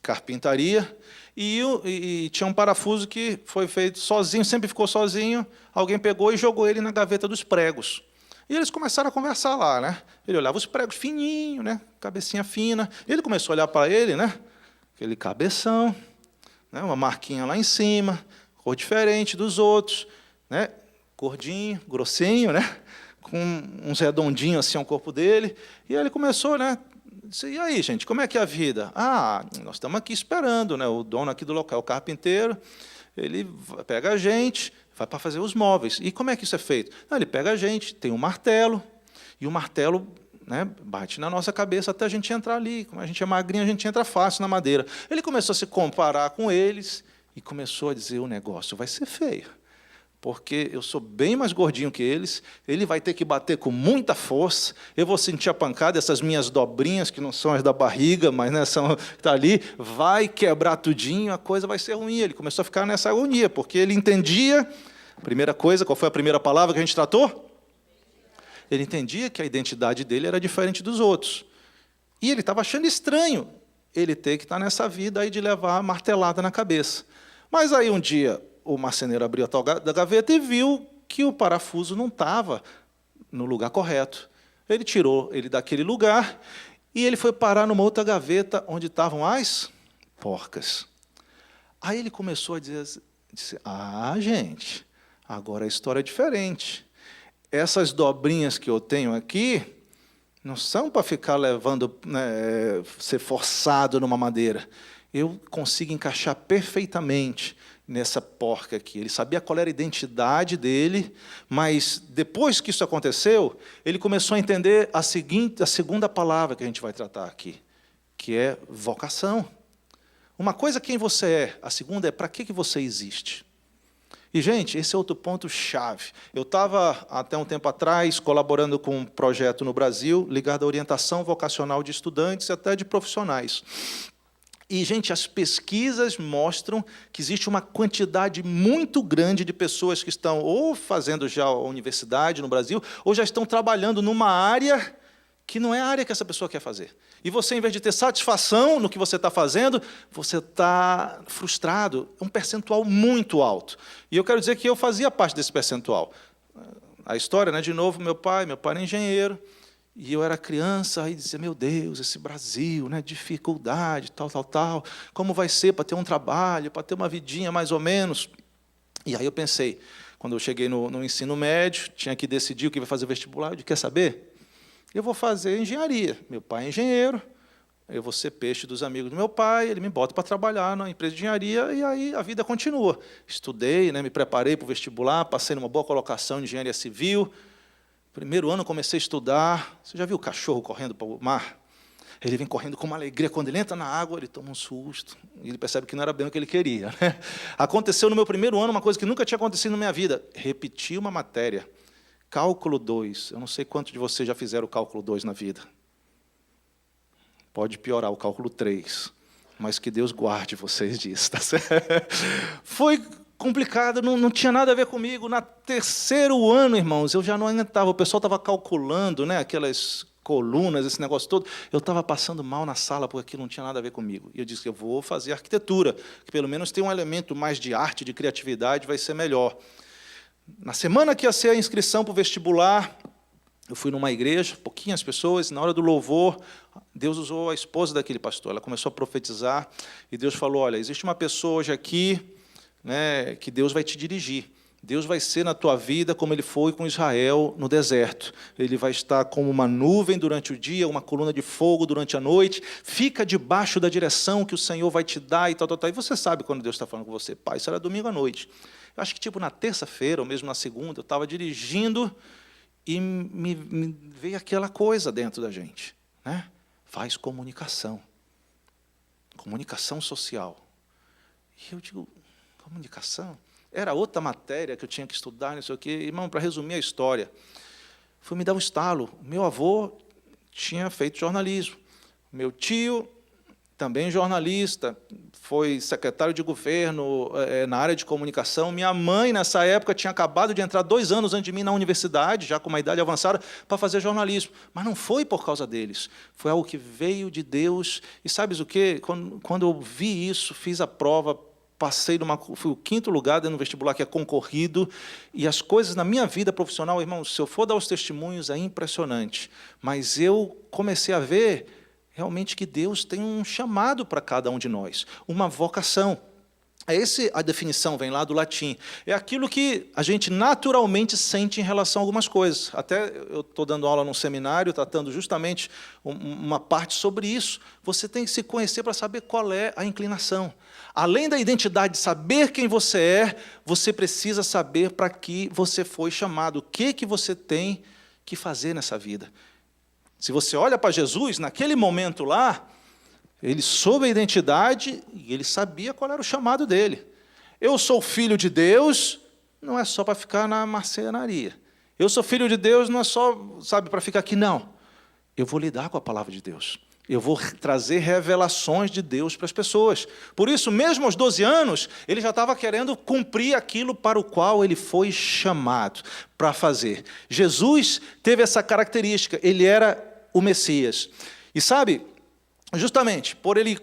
carpintaria e tinha um parafuso que foi feito sozinho, sempre ficou sozinho. Alguém pegou e jogou ele na gaveta dos pregos. E eles começaram a conversar lá, né? Ele olhava os pregos fininho, né? Cabecinha fina. Ele começou a olhar para ele, né? Aquele cabeção, né? Uma marquinha lá em cima, cor diferente dos outros, né? Gordinho, grossinho, né? Com uns redondinhos assim ao corpo dele. E aí ele começou, né? Disse: e aí, gente, como é que é a vida? Nós estamos aqui esperando, né? O dono aqui do local, o carpinteiro, ele pega a gente, vai para fazer os móveis. E como é que isso é feito? Ele pega a gente, tem um martelo, e o martelo, né, bate na nossa cabeça até a gente entrar ali. Como a gente é magrinho, a gente entra fácil na madeira. Ele começou a se comparar com eles e começou a dizer: o negócio vai ser feio, porque eu sou bem mais gordinho que eles, ele vai ter que bater com muita força, eu vou sentir a pancada, essas minhas dobrinhas, que não são as da barriga, mas, né, são, tá ali, vai quebrar tudinho, a coisa vai ser ruim. Ele começou a ficar nessa agonia, porque ele entendia, primeira coisa, qual foi a primeira palavra que a gente tratou? Ele entendia que a identidade dele era diferente dos outros. E ele estava achando estranho ele ter que estar nessa vida aí de levar a martelada na cabeça. Mas aí um dia o marceneiro abriu a tal da gaveta e viu que o parafuso não estava no lugar correto. Ele tirou ele daquele lugar e ele foi parar numa outra gaveta onde estavam as porcas. Aí ele começou a dizer: gente, agora a história é diferente. Essas dobrinhas que eu tenho aqui não são para ficar levando, né, ser forçado numa madeira. Eu consigo encaixar perfeitamente nessa porca aqui. Ele sabia qual era a identidade dele, mas depois que isso aconteceu, ele começou a entender a segunda palavra que a gente vai tratar aqui, que é vocação. Uma coisa é quem você é, a segunda é para que você existe. E, gente, esse é outro ponto-chave. Eu estava, até um tempo atrás, colaborando com um projeto no Brasil ligado à orientação vocacional de estudantes e até de profissionais. E, gente, as pesquisas mostram que existe uma quantidade muito grande de pessoas que estão ou fazendo já a universidade no Brasil, ou já estão trabalhando numa área que não é a área que essa pessoa quer fazer. E você, em vez de ter satisfação no que você está fazendo, você está frustrado. É um percentual muito alto. E eu quero dizer que eu fazia parte desse percentual. A história, né, de novo, meu pai era engenheiro, e eu era criança, aí dizia: meu Deus, esse Brasil, né, dificuldade, tal, como vai ser para ter um trabalho, para ter uma vidinha mais ou menos? E aí eu pensei, quando eu cheguei no ensino médio, tinha que decidir o que ia fazer vestibular, eu disse: quer saber? Eu vou fazer engenharia. Meu pai é engenheiro, eu vou ser peixe dos amigos do meu pai, ele me bota para trabalhar na empresa de engenharia, e aí a vida continua. Estudei, né, me preparei para o vestibular, passei numa boa colocação em engenharia civil. Primeiro ano comecei a estudar. Você já viu o cachorro correndo para o mar? Ele vem correndo com uma alegria. Quando ele entra na água, ele toma um susto. E ele percebe que não era bem o que ele queria, né? Aconteceu no meu primeiro ano uma coisa que nunca tinha acontecido na minha vida. Repeti uma matéria. Cálculo 2. Eu não sei quantos de vocês já fizeram o cálculo 2 na vida. Pode piorar o cálculo 3. Mas que Deus guarde vocês disso, tá certo? Foi complicado, não tinha nada a ver comigo. No terceiro ano, irmãos, eu já não aguentava. O pessoal estava calculando, né, aquelas colunas, esse negócio todo. Eu estava passando mal na sala, porque aquilo não tinha nada a ver comigo. E eu disse que eu vou fazer arquitetura, que pelo menos tem um elemento mais de arte, de criatividade, vai ser melhor. Na semana que ia ser a inscrição para o vestibular, eu fui numa igreja, pouquinhas pessoas, na hora do louvor, Deus usou a esposa daquele pastor. Ela começou a profetizar, e Deus falou, olha, existe uma pessoa hoje aqui, né, que Deus vai te dirigir. Deus vai ser na tua vida como Ele foi com Israel no deserto. Ele vai estar como uma nuvem durante o dia, uma coluna de fogo durante a noite. Fica debaixo da direção que o Senhor vai te dar e tal, tal, tal. E você sabe quando Deus está falando com você. Pai, isso era domingo à noite. Eu acho que tipo na terça-feira, ou mesmo na segunda, eu estava dirigindo e me veio aquela coisa dentro da gente, né? Faz comunicação. Comunicação social. E eu digo, comunicação? Era outra matéria que eu tinha que estudar, não sei o quê. Irmão, para resumir a história, foi me dar um estalo. Meu avô tinha feito jornalismo. Meu tio, também jornalista, foi secretário de governo na área de comunicação. Minha mãe, nessa época, tinha acabado de entrar 2 anos antes de mim na universidade, já com uma idade avançada, para fazer jornalismo. Mas não foi por causa deles. Foi algo que veio de Deus. E sabes o quê? Quando eu vi isso, fiz a prova, fui o 5º lugar dentro do vestibular, que é concorrido, e as coisas na minha vida profissional, irmão, se eu for dar os testemunhos, é impressionante. Mas eu comecei a ver realmente que Deus tem um chamado para cada um de nós, uma vocação. A definição vem lá do latim. É aquilo que a gente naturalmente sente em relação a algumas coisas. Até eu estou dando aula num seminário, tratando justamente uma parte sobre isso. Você tem que se conhecer para saber qual é a inclinação. Além da identidade, de saber quem você é, você precisa saber para que você foi chamado, o que você tem que fazer nessa vida. Se você olha para Jesus, naquele momento lá, ele soube a identidade e ele sabia qual era o chamado dele. Eu sou filho de Deus, não é só para ficar na marcenaria. Eu sou filho de Deus, não é só, sabe, para ficar aqui, não. Eu vou lidar com a palavra de Deus. Eu vou trazer revelações de Deus para as pessoas. Por isso, mesmo aos 12 anos, ele já estava querendo cumprir aquilo para o qual ele foi chamado para fazer. Jesus teve essa característica, ele era o Messias. E sabe, justamente, por ele,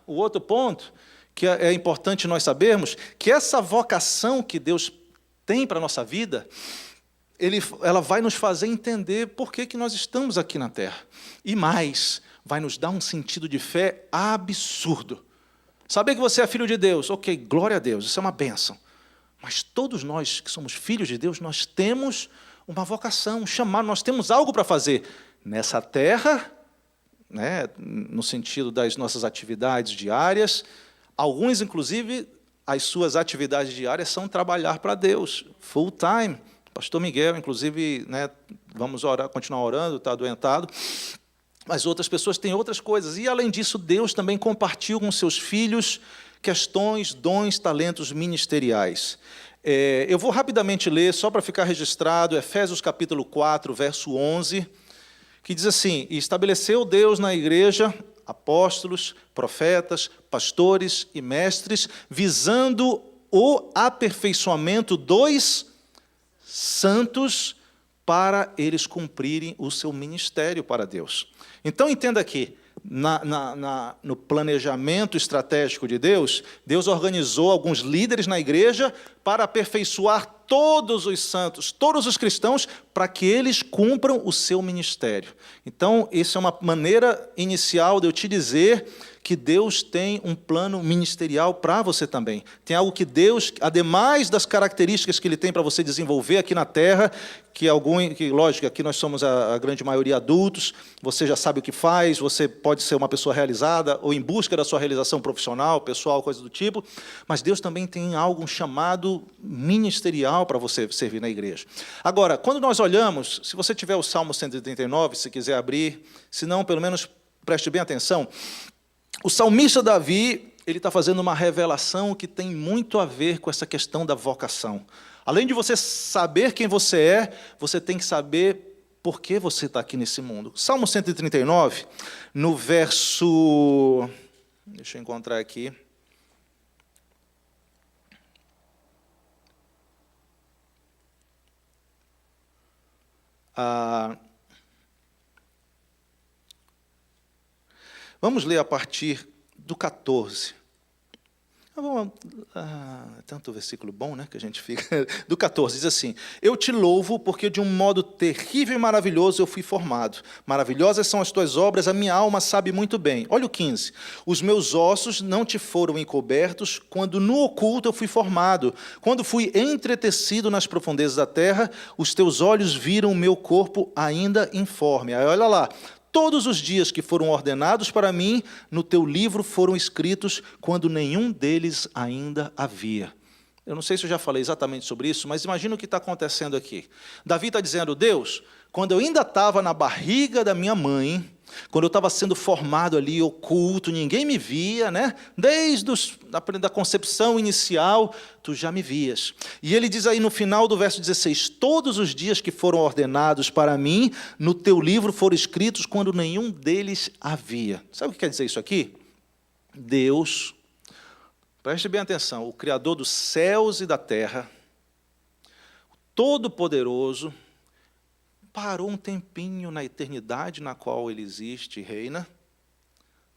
o outro ponto, que é importante nós sabermos, que essa vocação que Deus tem para a nossa vida, ela vai nos fazer entender por que nós estamos aqui na Terra. E mais, vai nos dar um sentido de fé absurdo. Saber que você é filho de Deus, ok, glória a Deus, isso é uma bênção. Mas todos nós que somos filhos de Deus, nós temos uma vocação, um chamado, nós temos algo para fazer nessa terra, né, no sentido das nossas atividades diárias. Alguns, inclusive, as suas atividades diárias são trabalhar para Deus, full time. Pastor Miguel, inclusive, né, vamos orar, continuar orando, está adoentado. Mas outras pessoas têm outras coisas. E, além disso, Deus também compartilha com seus filhos questões, dons, talentos ministeriais. Eu vou rapidamente ler, só para ficar registrado, Efésios capítulo 4, verso 11, que diz assim: e estabeleceu Deus na igreja apóstolos, profetas, pastores e mestres, visando o aperfeiçoamento dos santos para eles cumprirem o seu ministério para Deus. Então, entenda aqui, no planejamento estratégico de Deus, Deus organizou alguns líderes na igreja para aperfeiçoar todos os santos, todos os cristãos, para que eles cumpram o seu ministério. Então, essa é uma maneira inicial de eu te dizer que Deus tem um plano ministerial para você também. Tem algo que Deus, ademais das características que Ele tem para você desenvolver aqui na Terra, que lógico, aqui nós somos a grande maioria adultos, você já sabe o que faz, você pode ser uma pessoa realizada, ou em busca da sua realização profissional, pessoal, coisa do tipo, mas Deus também tem algo, um chamado ministerial para você servir na igreja. Agora, quando nós olhamos, se você tiver o Salmo 139, se quiser abrir, se não, pelo menos preste bem atenção. O salmista Davi, ele está fazendo uma revelação que tem muito a ver com essa questão da vocação. Além de você saber quem você é, você tem que saber por que você está aqui nesse mundo. Salmo 139, no verso... Deixa eu encontrar aqui. Vamos ler a partir do 14. Tanto versículo bom, né, que a gente fica. Do 14, diz assim: eu te louvo, porque de um modo terrível e maravilhoso eu fui formado. Maravilhosas são as tuas obras, a minha alma sabe muito bem. Olha o 15. Os meus ossos não te foram encobertos, quando no oculto eu fui formado. Quando fui entretecido nas profundezas da terra, os teus olhos viram o meu corpo ainda informe. Aí olha lá. Todos os dias que foram ordenados para mim, no teu livro foram escritos, quando nenhum deles ainda havia. Eu não sei se eu já falei exatamente sobre isso, mas imagina o que está acontecendo aqui. Davi está dizendo: Deus, quando eu ainda estava na barriga da minha mãe, quando eu estava sendo formado ali, oculto, ninguém me via, né? Desde a concepção inicial, tu já me vias. E ele diz aí no final do verso 16, todos os dias que foram ordenados para mim, no teu livro foram escritos, quando nenhum deles havia. Sabe o que quer dizer isso aqui? Deus, preste bem atenção, o Criador dos céus e da terra, Todo-Poderoso, parou um tempinho na eternidade na qual ele existe e reina,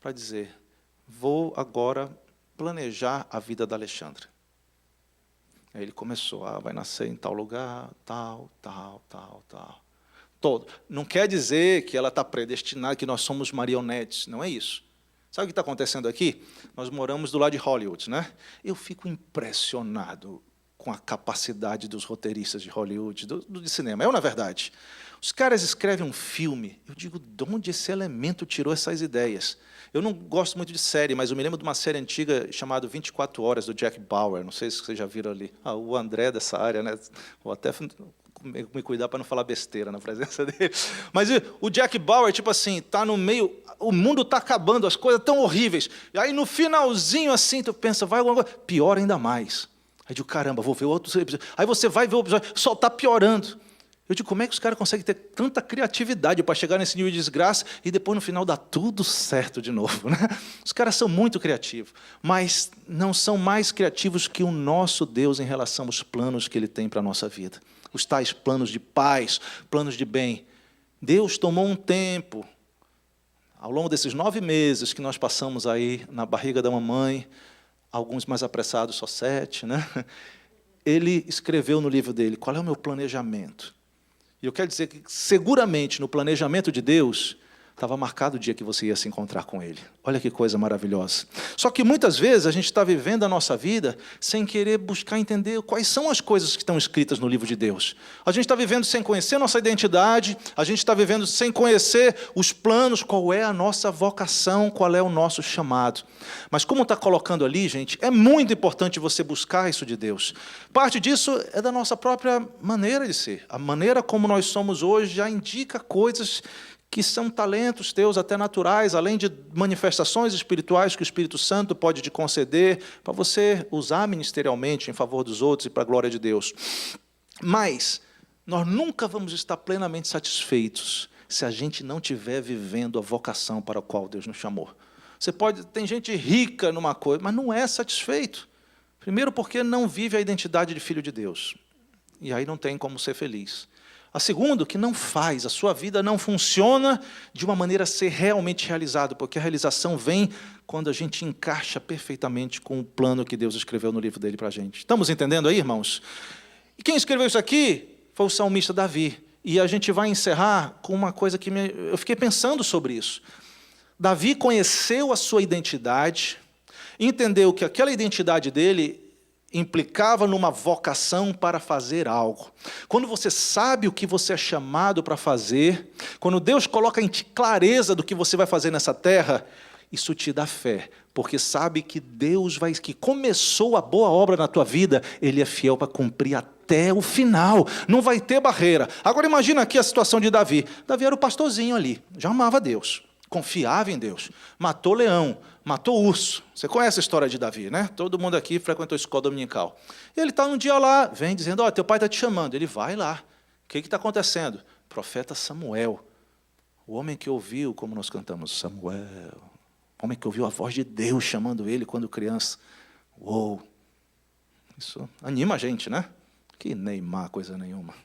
para dizer: vou agora planejar a vida da Alexandra. Aí ele começou: vai nascer em tal lugar, tal. Todo. Não quer dizer que ela está predestinada, que nós somos marionetes, não é isso. Sabe o que está acontecendo aqui? Nós moramos do lado de Hollywood, né? Eu fico impressionado com a capacidade dos roteiristas de Hollywood, de cinema. Na verdade. Os caras escrevem um filme, eu digo, de onde esse elemento tirou essas ideias? Eu não gosto muito de série, mas eu me lembro de uma série antiga chamada 24 Horas, do Jack Bauer, não sei se vocês já viram ali. O André dessa área, né? Vou até me cuidar para não falar besteira na presença dele. Mas o Jack Bauer, tipo assim, está no meio, o mundo está acabando, as coisas estão horríveis. E aí, no finalzinho, assim, tu pensa, vai alguma coisa, pior ainda mais. Aí eu digo, caramba, vou ver outro episódio. Aí você vai ver o episódio, só está piorando. Eu digo, como é que os caras conseguem ter tanta criatividade para chegar nesse nível de desgraça e depois, no final, dar tudo certo de novo, né? Os caras são muito criativos, mas não são mais criativos que o nosso Deus em relação aos planos que Ele tem para a nossa vida. Os tais planos de paz, planos de bem. Deus tomou um tempo, ao longo desses 9 meses que nós passamos aí na barriga da mamãe, alguns mais apressados, só 7, né? Ele escreveu no livro dele, qual é o meu planejamento? E eu quero dizer que, seguramente, no planejamento de Deus, estava marcado o dia que você ia se encontrar com Ele. Olha que coisa maravilhosa. Só que, muitas vezes, a gente está vivendo a nossa vida sem querer buscar entender quais são as coisas que estão escritas no livro de Deus. A gente está vivendo sem conhecer a nossa identidade, a gente está vivendo sem conhecer os planos, qual é a nossa vocação, qual é o nosso chamado. Mas, como está colocando ali, gente, é muito importante você buscar isso de Deus. Parte disso é da nossa própria maneira de ser. A maneira como nós somos hoje já indica coisas que são talentos teus até naturais, além de manifestações espirituais que o Espírito Santo pode te conceder, para você usar ministerialmente em favor dos outros e para a glória de Deus. Mas nós nunca vamos estar plenamente satisfeitos se a gente não estiver vivendo a vocação para a qual Deus nos chamou. Tem gente rica numa coisa, mas não é satisfeito. Primeiro porque não vive a identidade de filho de Deus. E aí não tem como ser feliz. A segunda, que não faz, a sua vida não funciona de uma maneira a ser realmente realizada, porque a realização vem quando a gente encaixa perfeitamente com o plano que Deus escreveu no livro dele para a gente. Estamos entendendo aí, irmãos? E quem escreveu isso aqui foi o salmista Davi. E a gente vai encerrar com uma coisa que eu fiquei pensando sobre isso. Davi conheceu a sua identidade, entendeu que aquela identidade dele implicava numa vocação para fazer algo. Quando você sabe o que você é chamado para fazer, quando Deus coloca em ti clareza do que você vai fazer nessa terra, isso te dá fé, porque sabe que Deus que começou a boa obra na tua vida, Ele é fiel para cumprir até o final, não vai ter barreira. Agora imagina aqui a situação de Davi. Davi era o pastorzinho ali, já amava Deus, confiava em Deus, matou leão, matou urso. Você conhece a história de Davi, né? Todo mundo aqui frequentou a escola dominical. E ele está um dia lá, vem dizendo, teu pai está te chamando. Ele vai lá. O que está acontecendo? Profeta Samuel, o homem que ouviu, como nós cantamos, Samuel, o homem que ouviu a voz de Deus chamando ele quando criança. Uou! Isso anima a gente, né? Que Neymar, coisa nenhuma.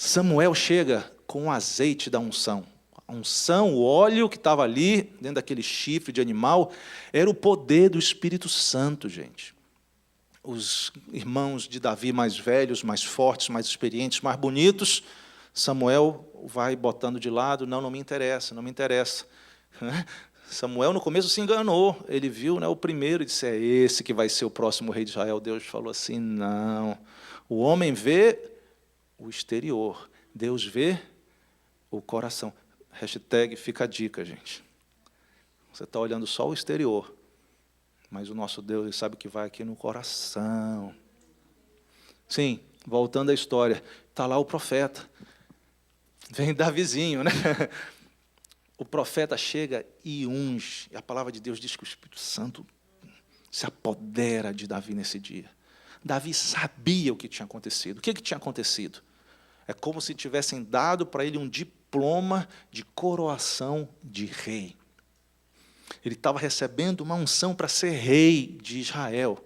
Samuel chega com o azeite da unção. A unção, o óleo que estava ali, dentro daquele chifre de animal, era o poder do Espírito Santo, gente. Os irmãos de Davi mais velhos, mais fortes, mais experientes, mais bonitos, Samuel vai botando de lado, não me interessa, não me interessa. Samuel, no começo, se enganou. Ele viu, né, o primeiro e disse, é esse que vai ser o próximo rei de Israel. Deus falou assim, não. O homem vê o exterior, Deus vê o coração. Hashtag fica a dica, gente. Você está olhando só o exterior, mas o nosso Deus, ele sabe o que vai aqui no coração. Sim, voltando à história, está lá o profeta. Vem Davizinho, né? O profeta chega e unge. E a palavra de Deus diz que o Espírito Santo se apodera de Davi nesse dia. Davi sabia o que tinha acontecido. O que tinha acontecido? É como se tivessem dado para ele um diploma de coroação de rei. Ele estava recebendo uma unção para ser rei de Israel.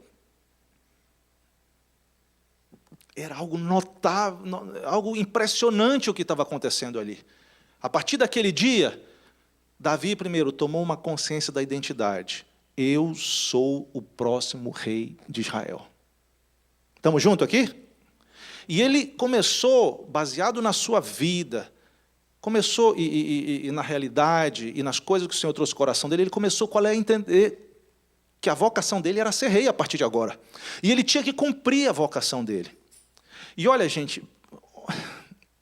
Era algo notável, algo impressionante o que estava acontecendo ali. A partir daquele dia, Davi, primeiro, tomou uma consciência da identidade. Eu sou o próximo rei de Israel. Estamos juntos aqui? E ele começou, baseado na sua vida, começou, e na realidade, e nas coisas que o Senhor trouxe no coração dele, ele começou a entender que a vocação dele era ser rei a partir de agora. E ele tinha que cumprir a vocação dele. E olha, gente,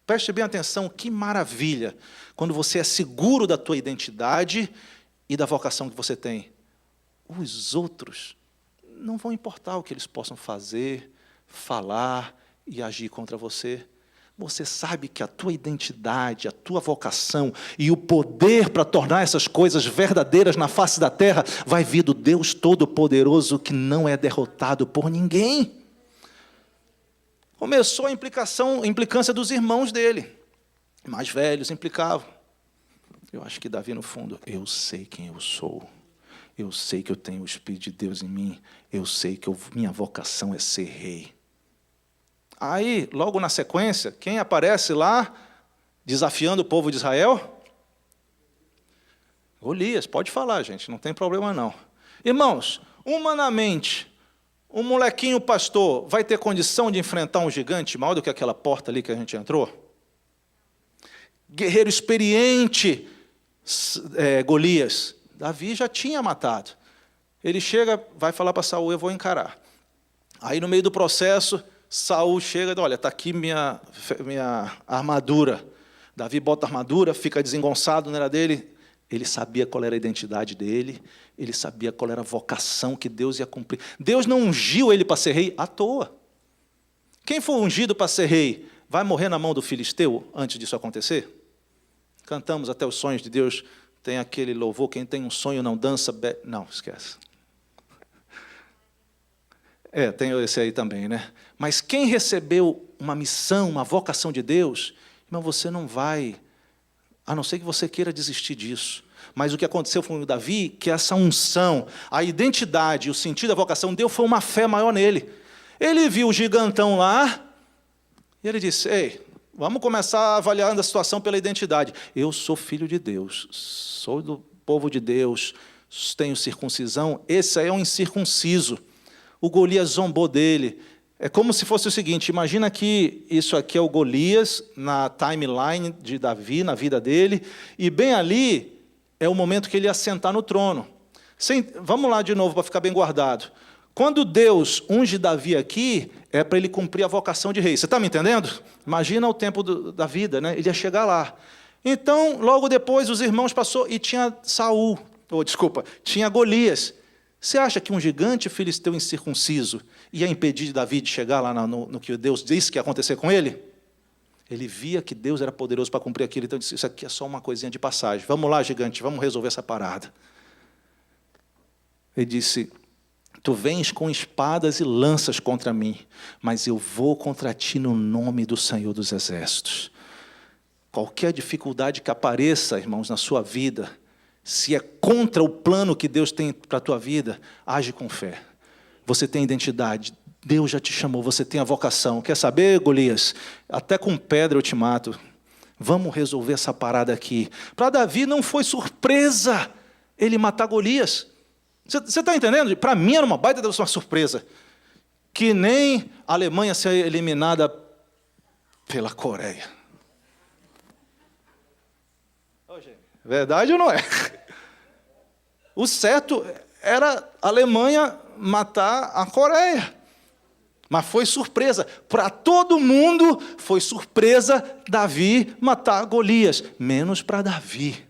preste bem atenção, que maravilha, quando você é seguro da tua identidade e da vocação que você tem. Os outros não vão importar o que eles possam fazer, falar e agir contra você. Você sabe que a tua identidade, a tua vocação e o poder para tornar essas coisas verdadeiras na face da terra vai vir do Deus Todo-Poderoso que não é derrotado por ninguém. Começou a implicância dos irmãos dele. Mais velhos implicavam. Eu acho que Davi, no fundo, eu sei quem eu sou. Eu sei que eu tenho o Espírito de Deus em mim. Eu sei que minha vocação é ser rei. Aí, logo na sequência, quem aparece lá, desafiando o povo de Israel? Golias, pode falar, gente, não tem problema não. Irmãos, humanamente, um molequinho pastor vai ter condição de enfrentar um gigante maior do que aquela porta ali que a gente entrou? Guerreiro experiente, Golias. Davi já tinha matado. Ele chega, vai falar para Saul, eu vou encarar. Aí no meio do processo, Saul chega e diz, olha, está aqui minha armadura. Davi bota a armadura, fica desengonçado, não era dele. Ele sabia qual era a identidade dele, ele sabia qual era a vocação que Deus ia cumprir. Deus não ungiu ele para ser rei à toa. Quem for ungido para ser rei, vai morrer na mão do filisteu antes disso acontecer? Cantamos até os sonhos de Deus, tem aquele louvor, quem tem um sonho não dança... Não, esquece. Tem esse aí também, né? Mas quem recebeu uma missão, uma vocação de Deus, irmão, você não vai... A não ser que você queira desistir disso. Mas o que aconteceu foi o Davi, que essa unção, a identidade, o sentido da vocação, Deus foi uma fé maior nele. Ele viu o gigantão lá, e ele disse, ei, vamos começar avaliando a situação pela identidade. Eu sou filho de Deus, sou do povo de Deus, tenho circuncisão, esse aí é um incircunciso. O Golias zombou dele. É como se fosse o seguinte, imagina que isso aqui é o Golias, na timeline de Davi, na vida dele, e bem ali é o momento que ele ia sentar no trono. Vamos lá de novo, para ficar bem guardado. Quando Deus unge Davi aqui, é para ele cumprir a vocação de rei. Você está me entendendo? Imagina o tempo da vida, né? Ele ia chegar lá. Então, logo depois, os irmãos passou e tinha tinha Golias. Você acha que um gigante filisteu incircunciso ia impedir Davi de chegar lá no que Deus disse que ia acontecer com ele? Ele via que Deus era poderoso para cumprir aquilo, então ele disse, isso aqui é só uma coisinha de passagem. Vamos lá, gigante, vamos resolver essa parada. Ele disse, tu vens com espadas e lanças contra mim, mas eu vou contra ti no nome do Senhor dos Exércitos. Qualquer dificuldade que apareça, irmãos, na sua vida, se é contra o plano que Deus tem para a tua vida, age com fé. Você tem identidade, Deus já te chamou, você tem a vocação. Quer saber, Golias? Até com pedra eu te mato. Vamos resolver essa parada aqui. Para Davi não foi surpresa ele matar Golias. Você está entendendo? Para mim era uma baita de uma surpresa. Que nem a Alemanha ser eliminada pela Coreia. Verdade ou não é? O certo era a Alemanha matar a Coreia. Mas foi surpresa. Para todo mundo foi surpresa Davi matar Golias. Menos para Davi.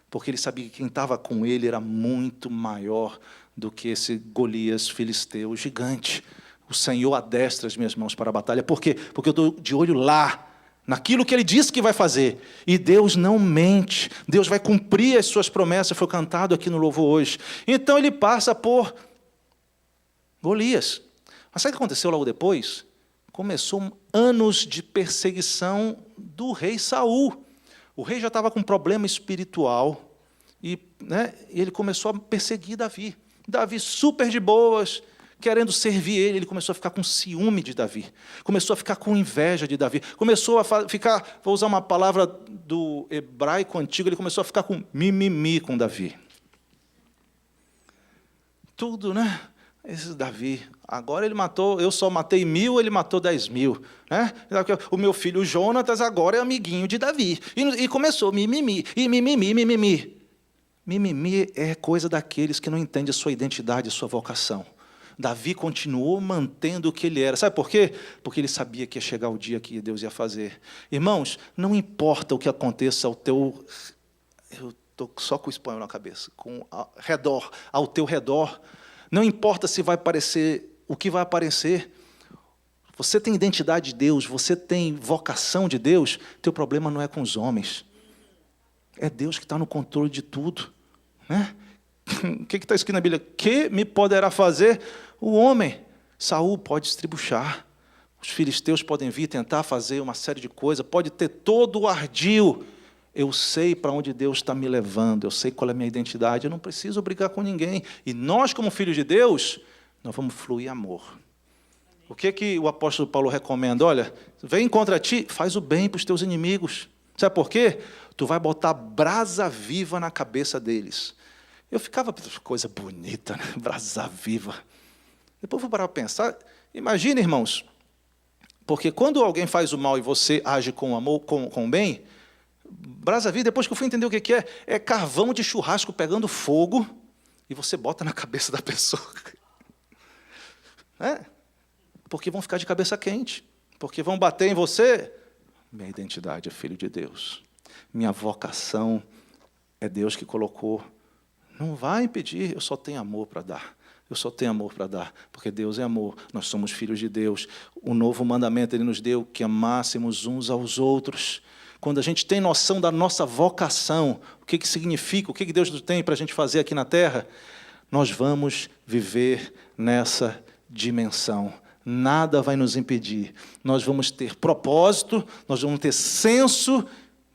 Porque ele sabia que quem estava com ele era muito maior do que esse Golias filisteu gigante. O Senhor adestra as minhas mãos para a batalha. Por quê? Porque eu estou de olho lá, naquilo que Ele disse que vai fazer. E Deus não mente. Deus vai cumprir as suas promessas. Foi cantado aqui no louvor hoje. Então ele passa por Golias. Mas sabe o que aconteceu logo depois? Começou anos de perseguição do rei Saul. O rei já estava com um problema espiritual. E ele começou a perseguir Davi. Davi super de boas, querendo servir ele começou a ficar com ciúme de Davi. Começou a ficar com inveja de Davi. Começou a ficar, vou usar uma palavra do hebraico antigo, ele começou a ficar com mimimi com Davi. Tudo, né? Esse Davi, agora ele matou, eu só matei 1000, ele matou 10.000. Né? O meu filho Jonatas agora é amiguinho de Davi. E começou mimimi, e mimimi. Mimimi é coisa daqueles que não entendem a sua identidade, a sua vocação. Davi continuou mantendo o que ele era. Sabe por quê? Porque ele sabia que ia chegar o dia que Deus ia fazer. Irmãos, não importa o que aconteça ao teu... Eu estou só com o espanhol na cabeça. Ao teu redor. Não importa se vai aparecer o que vai aparecer. Você tem identidade de Deus, você tem vocação de Deus, teu problema não é com os homens. É Deus que está no controle de tudo. Né? O que está escrito na Bíblia? Que me poderá fazer o homem? Saul pode estribuchar. Os filisteus podem vir tentar fazer uma série de coisas. Pode ter todo o ardil. Eu sei para onde Deus está me levando. Eu sei qual é a minha identidade. Eu não preciso brigar com ninguém. E nós, como filhos de Deus, nós vamos fluir amor. O que o apóstolo Paulo recomenda? Olha, vem contra ti, faz o bem para os teus inimigos. Sabe por quê? Tu vai botar brasa viva na cabeça deles. Eu ficava, coisa bonita, né? Brasa viva. Depois eu vou parar para pensar. Imagina, irmãos, porque quando alguém faz o mal e você age com amor, com bem, brasa viva, depois que eu fui entender o que é carvão de churrasco pegando fogo e você bota na cabeça da pessoa. Porque vão ficar de cabeça quente, porque vão bater em você. Minha identidade é filho de Deus. Minha vocação é Deus que colocou. Não vai impedir, eu só tenho amor para dar. Eu só tenho amor para dar, porque Deus é amor. Nós somos filhos de Deus. O novo mandamento Ele nos deu que amássemos uns aos outros. Quando a gente tem noção da nossa vocação, o que significa, o que Deus tem para a gente fazer aqui na Terra, nós vamos viver nessa dimensão. Nada vai nos impedir. Nós vamos ter propósito, nós vamos ter senso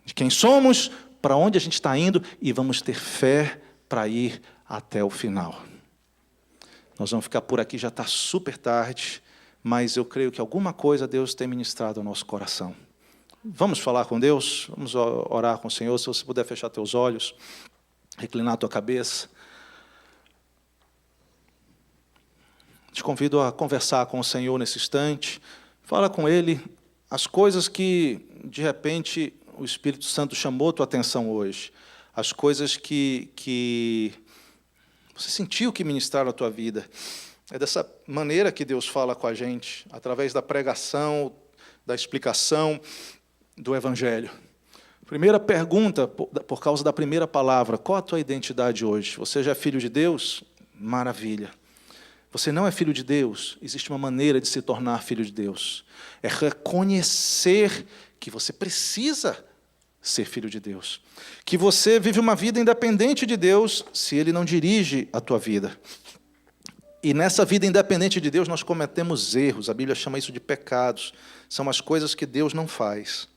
de quem somos, para onde a gente está indo, e vamos ter fé para ir até o final. Nós vamos ficar por aqui, já está super tarde, mas eu creio que alguma coisa Deus tem ministrado ao nosso coração. Vamos falar com Deus, vamos orar com o Senhor. Se você puder fechar teus olhos, reclinar a tua cabeça. Te convido a conversar com o Senhor nesse instante. Fala com Ele as coisas que, de repente, o Espírito Santo chamou a tua atenção hoje. As coisas que você sentiu que ministraram a tua vida. É dessa maneira que Deus fala com a gente, através da pregação, da explicação do Evangelho. Primeira pergunta, por causa da primeira palavra, qual a tua identidade hoje? Você já é filho de Deus? Maravilha. Você não é filho de Deus? Existe uma maneira de se tornar filho de Deus. É reconhecer que você precisa ser filho de Deus. Que você vive uma vida independente de Deus se Ele não dirige a tua vida. E nessa vida independente de Deus nós cometemos erros. A Bíblia chama isso de pecados. São as coisas que Deus não faz.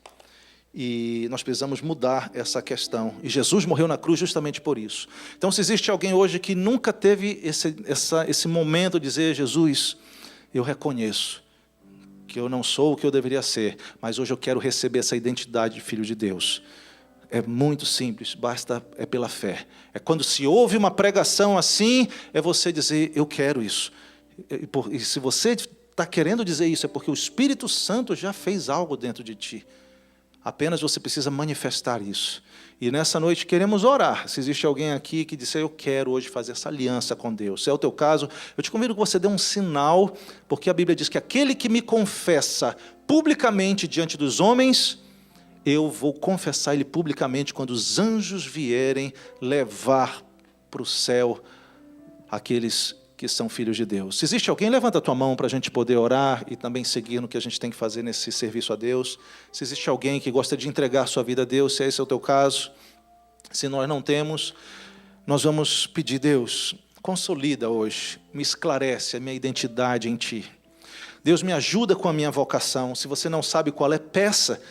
E nós precisamos mudar essa questão. E Jesus morreu na cruz justamente por isso. Então, se existe alguém hoje que nunca teve esse momento de dizer, Jesus, eu reconheço que eu não sou o que eu deveria ser, mas hoje eu quero receber essa identidade de filho de Deus. É muito simples, basta, é pela fé. É quando se ouve uma pregação assim, é você dizer, eu quero isso. E se você está querendo dizer isso, é porque o Espírito Santo já fez algo dentro de ti. Apenas você precisa manifestar isso. E nessa noite queremos orar. Se existe alguém aqui que disser, eu quero hoje fazer essa aliança com Deus. Se é o teu caso, eu te convido que você dê um sinal, porque a Bíblia diz que aquele que me confessa publicamente diante dos homens, eu vou confessar ele publicamente quando os anjos vierem levar para o céu aqueles que são filhos de Deus. Se existe alguém, levanta a tua mão para a gente poder orar e também seguir no que a gente tem que fazer nesse serviço a Deus. Se existe alguém que gosta de entregar sua vida a Deus, se esse é o teu caso, se nós não temos, nós vamos pedir, Deus, consolida hoje, me esclarece a minha identidade em Ti. Deus, me ajuda com a minha vocação. Se você não sabe qual é, peça.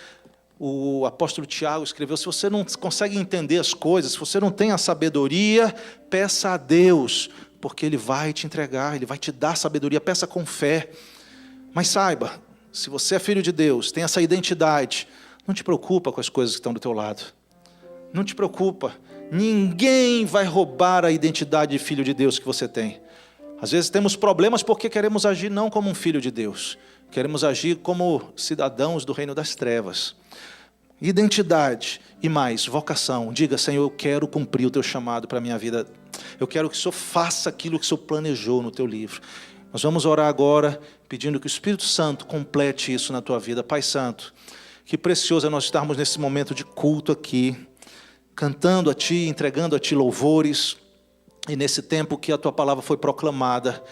O apóstolo Tiago escreveu, se você não consegue entender as coisas, se você não tem a sabedoria, peça a Deus, porque Ele vai te entregar, Ele vai te dar sabedoria, peça com fé. Mas saiba, se você é filho de Deus, tem essa identidade, não te preocupa com as coisas que estão do teu lado. Não te preocupa, ninguém vai roubar a identidade de filho de Deus que você tem. Às vezes temos problemas porque queremos agir não como um filho de Deus, queremos agir como cidadãos do reino das trevas. Identidade e mais, vocação. Diga, Senhor, eu quero cumprir o Teu chamado para a minha vida. Eu quero que o Senhor faça aquilo que o Senhor planejou no Teu livro. Nós vamos orar agora, pedindo que o Espírito Santo complete isso na tua vida. Pai Santo, que precioso é nós estarmos nesse momento de culto aqui, cantando a Ti, entregando a Ti louvores, e nesse tempo que a Tua palavra foi proclamada,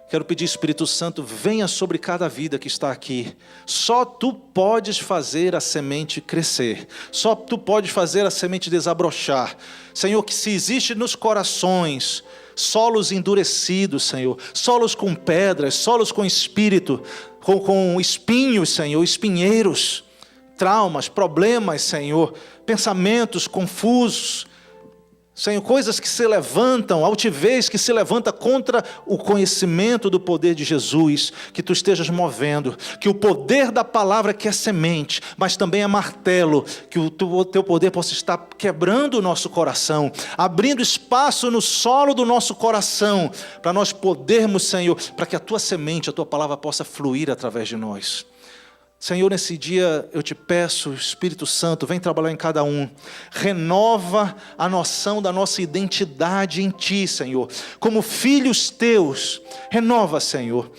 quero pedir, Espírito Santo, venha sobre cada vida que está aqui. Só Tu podes fazer a semente crescer. Só Tu podes fazer a semente desabrochar. Senhor, que se existe nos corações solos endurecidos, Senhor, solos com pedras, solos com espírito, com espinhos, Senhor, espinheiros, traumas, problemas, Senhor, pensamentos confusos, Senhor, coisas que se levantam, altivez que se levanta contra o conhecimento do poder de Jesus, que Tu estejas movendo, que o poder da palavra que é semente, mas também é martelo, que o Teu poder possa estar quebrando o nosso coração, abrindo espaço no solo do nosso coração, para nós podermos, Senhor, para que a Tua semente, a Tua palavra possa fluir através de nós. Senhor, nesse dia eu te peço, Espírito Santo, vem trabalhar em cada um. Renova a noção da nossa identidade em Ti, Senhor. Como filhos Teus, renova, Senhor.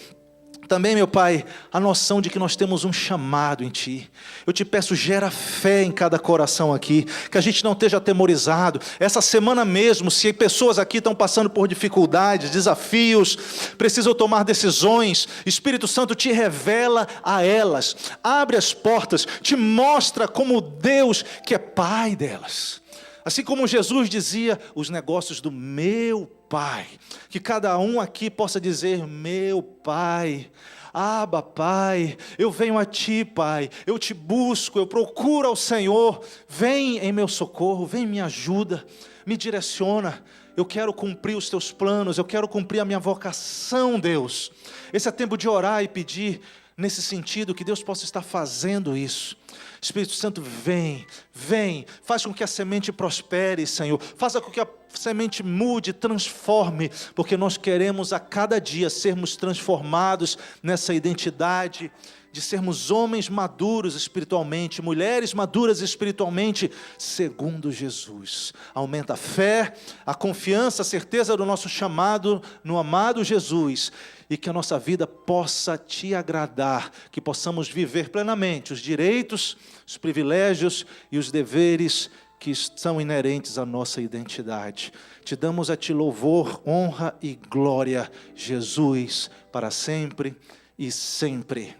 Também, meu Pai, a noção de que nós temos um chamado em Ti. Eu te peço, gera fé em cada coração aqui, que a gente não esteja atemorizado. Essa semana mesmo, se pessoas aqui estão passando por dificuldades, desafios, precisam tomar decisões, Espírito Santo te revela a elas, abre as portas, te mostra como Deus que é Pai delas. Assim como Jesus dizia, os negócios do meu Pai, que cada um aqui possa dizer, meu Pai, Abba, Pai, eu venho a Ti, Pai, eu Te busco, eu procuro ao Senhor, vem em meu socorro, vem me ajuda, me direciona, eu quero cumprir os Teus planos, eu quero cumprir a minha vocação, Deus. Esse é tempo de orar e pedir, nesse sentido, que Deus possa estar fazendo isso. Espírito Santo, vem, faz com que a semente prospere, Senhor, faça com que a semente mude, transforme, porque nós queremos a cada dia sermos transformados nessa identidade, de sermos homens maduros espiritualmente, mulheres maduras espiritualmente, segundo Jesus. Aumenta a fé, a confiança, a certeza do nosso chamado no amado Jesus, e que a nossa vida possa Te agradar, que possamos viver plenamente os direitos, os privilégios e os deveres que são inerentes à nossa identidade. Te damos a Ti louvor, honra e glória, Jesus, para sempre e sempre.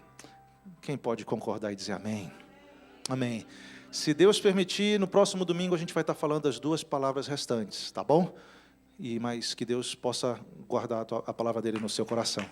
Quem pode concordar e dizer amém? Amém. Se Deus permitir, no próximo domingo a gente vai estar falando das 2 palavras restantes, tá bom? Mas que Deus possa guardar a palavra dele no seu coração.